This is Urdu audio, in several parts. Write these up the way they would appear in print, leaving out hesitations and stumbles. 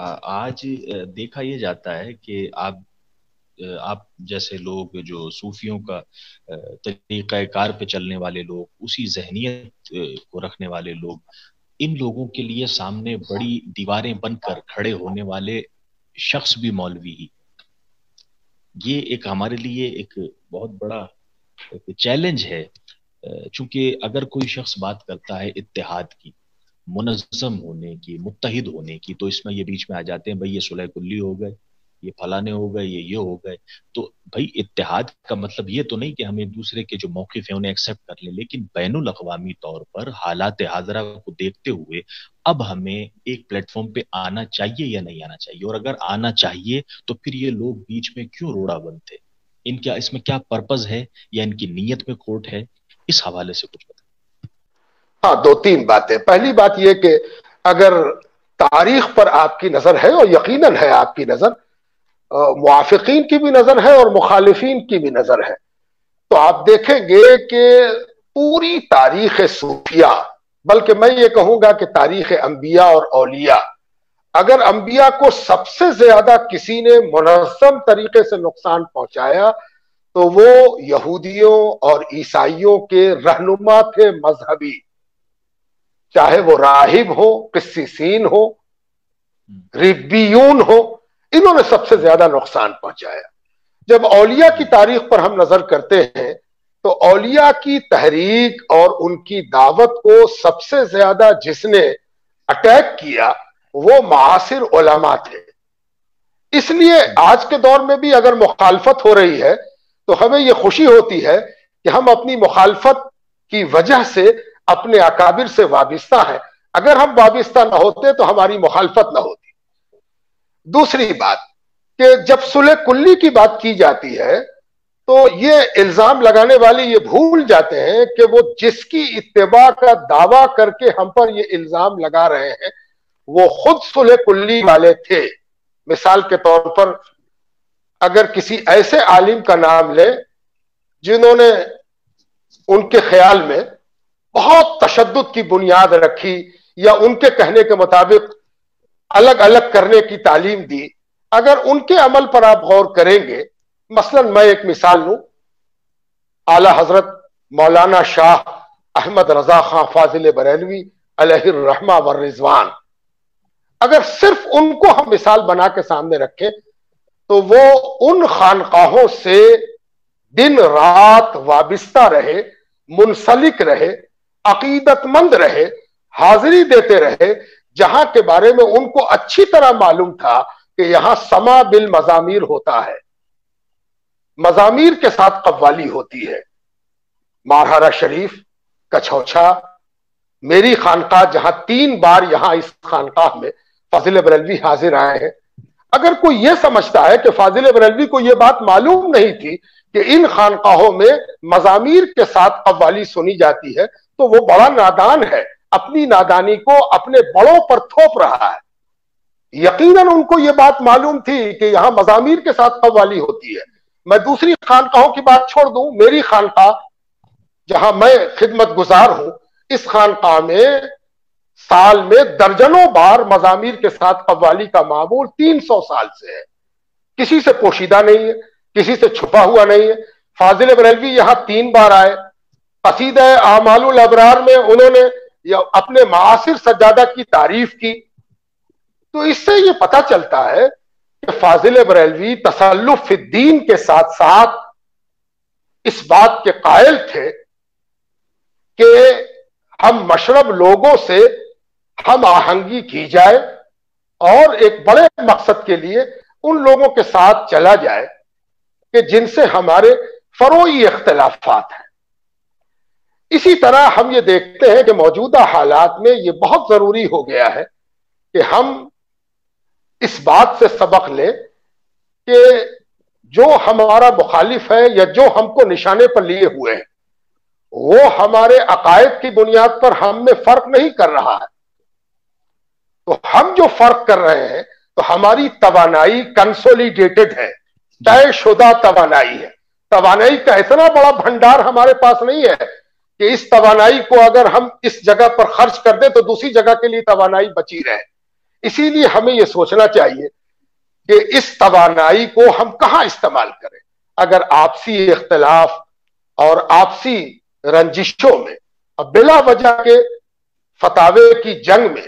آج دیکھا یہ جاتا ہے کہ آپ جیسے لوگ جو صوفیوں کا طریقہ کار پہ چلنے والے لوگ، اسی ذہنیت کو رکھنے والے لوگ، ان لوگوں کے لیے سامنے بڑی دیواریں بن کر کھڑے ہونے والے شخص بھی مولوی ہی۔ یہ ایک ہمارے لیے ایک بہت بڑا چیلنج ہے، چونکہ اگر کوئی شخص بات کرتا ہے اتحاد کی، منظم ہونے کی، متحد ہونے کی، تو اس میں یہ بیچ میں آ جاتے ہیں بھائی یہ صلح کلی ہو گئے، یہ فلانے ہو گئے، یہ ہو گئے۔ تو بھائی اتحاد کا مطلب یہ تو نہیں کہ ہم ایک دوسرے کے جو موقف ہیں انہیں ایکسپٹ کر لیں، لیکن بین الاقوامی طور پر حالات حاضرہ کو دیکھتے ہوئے اب ہمیں ایک پلیٹ فارم پہ آنا چاہیے یا نہیں آنا چاہیے؟ اور اگر آنا چاہیے تو پھر یہ لوگ بیچ میں کیوں روڑا بنتے؟ ان کیا اس میں کیا پرپز ہے، یا ان کی نیت میں کھوٹ ہے؟ اس حوالے سے کچھ بتائیں۔ ہاں، دو تین باتیں۔ پہلی بات یہ کہ اگر تاریخ پر آپ کی نظر ہے، اور یقیناً ہے آپ کی نظر، موافقین کی بھی نظر ہے اور مخالفین کی بھی نظر ہے، تو آپ دیکھیں گے کہ پوری تاریخ صوفیہ، بلکہ میں یہ کہوں گا کہ تاریخ انبیاء اور اولیاء، اگر انبیاء کو سب سے زیادہ کسی نے منظم طریقے سے نقصان پہنچایا تو وہ یہودیوں اور عیسائیوں کے رہنما تھے مذہبی، چاہے وہ راہب ہو، قسیسین ہو، ربیون ہو، انہوں نے سب سے زیادہ نقصان پہنچایا۔ جب اولیاء کی تاریخ پر ہم نظر کرتے ہیں تو اولیاء کی تحریک اور ان کی دعوت کو سب سے زیادہ جس نے اٹیک کیا وہ معاصر علماء تھے۔ اس لیے آج کے دور میں بھی اگر مخالفت ہو رہی ہے تو ہمیں یہ خوشی ہوتی ہے کہ ہم اپنی مخالفت کی وجہ سے اپنے اکابر سے وابستہ ہیں۔ اگر ہم وابستہ نہ ہوتے تو ہماری مخالفت نہ ہوتی۔ دوسری بات کہ جب صلح کلی کی بات کی جاتی ہے تو یہ الزام لگانے والے یہ بھول جاتے ہیں کہ وہ جس کی اتباع کا دعویٰ کر کے ہم پر یہ الزام لگا رہے ہیں وہ خود صلح کلی والے تھے۔ مثال کے طور پر اگر کسی ایسے عالم کا نام لے جنہوں نے ان کے خیال میں بہت تشدد کی بنیاد رکھی یا ان کے کہنے کے مطابق الگ الگ کرنے کی تعلیم دی، اگر ان کے عمل پر آپ غور کریں گے، مثلا میں ایک مثال لوں، اعلی حضرت مولانا شاہ احمد رضا خان فاضل بریلوی علیہ الرحمہ والرضوان، اگر صرف ان کو ہم مثال بنا کے سامنے رکھیں تو وہ ان خانقاہوں سے دن رات وابستہ رہے، منسلک رہے، عقیدت مند رہے، حاضری دیتے رہے، جہاں کے بارے میں ان کو اچھی طرح معلوم تھا کہ یہاں سما بالمزامیر ہوتا ہے، مزامیر کے ساتھ قوالی ہوتی ہے۔ مارہرہ شریف، کچھوچھا، میری خانقاہ، جہاں 3 بار یہاں اس خانقاہ میں فاضل بریلوی حاضر آئے ہیں، اگر کوئی یہ سمجھتا ہے کہ فاضل بریلوی کو یہ بات معلوم نہیں تھی کہ ان خانقاہوں میں مزامیر کے ساتھ قوالی سنی جاتی ہے تو وہ بڑا نادان ہے، اپنی نادانی کو اپنے بڑوں پر تھوپ رہا ہے۔ یقیناً ان کو یہ بات معلوم تھی کہ یہاں مزامیر کے ساتھ قوالی ہوتی ہے۔ میں دوسری خانقاہوں کی بات چھوڑ دوں، میری خانقاہ جہاں میں خدمت گزار ہوں، اس خانقاہ میں سال میں درجنوں بار مزامیر کے ساتھ قوالی کا معمول 300 سال سے ہے، کسی سے پوشیدہ نہیں ہے، کسی سے چھپا ہوا نہیں ہے۔ فاضل بریلوی یہاں 3 بار آئے، قصیدہ اعمال الابرار میں انہوں نے اپنے معاصر سجادہ کی تعریف کی، تو اس سے یہ پتہ چلتا ہے کہ فاضل بریلوی تسلف فی الدین کے ساتھ ساتھ اس بات کے قائل تھے کہ ہم مشرب لوگوں سے ہم آہنگی کی جائے اور ایک بڑے مقصد کے لیے ان لوگوں کے ساتھ چلا جائے کہ جن سے ہمارے فروعی اختلافات ہیں۔ اسی طرح ہم یہ دیکھتے ہیں کہ موجودہ حالات میں یہ بہت ضروری ہو گیا ہے کہ ہم اس بات سے سبق لیں کہ جو ہمارا مخالف ہے یا جو ہم کو نشانے پر لیے ہوئے ہیں وہ ہمارے عقائد کی بنیاد پر ہم میں فرق نہیں کر رہا ہے، تو ہم جو فرق کر رہے ہیں تو ہماری توانائی کنسولیڈیٹڈ ہے، طے شدہ توانائی ہے۔ توانائی کا اتنا بڑا بھنڈار ہمارے پاس نہیں ہے کہ اس توانائی کو اگر ہم اس جگہ پر خرچ کر دیں تو دوسری جگہ کے لیے توانائی بچی رہے۔ اسی لیے ہمیں یہ سوچنا چاہیے کہ اس توانائی کو ہم کہاں استعمال کریں. اگر آپسی اختلاف اور آپسی رنجشوں میں بلا وجہ کے فتاوے کی جنگ میں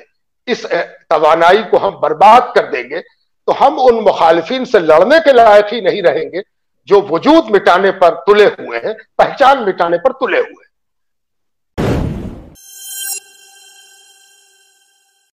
اس توانائی کو ہم برباد کر دیں گے تو ہم ان مخالفین سے لڑنے کے لائق ہی نہیں رہیں گے جو وجود مٹانے پر تلے ہوئے ہیں، پہچان مٹانے پر تلے ہوئے ہیں.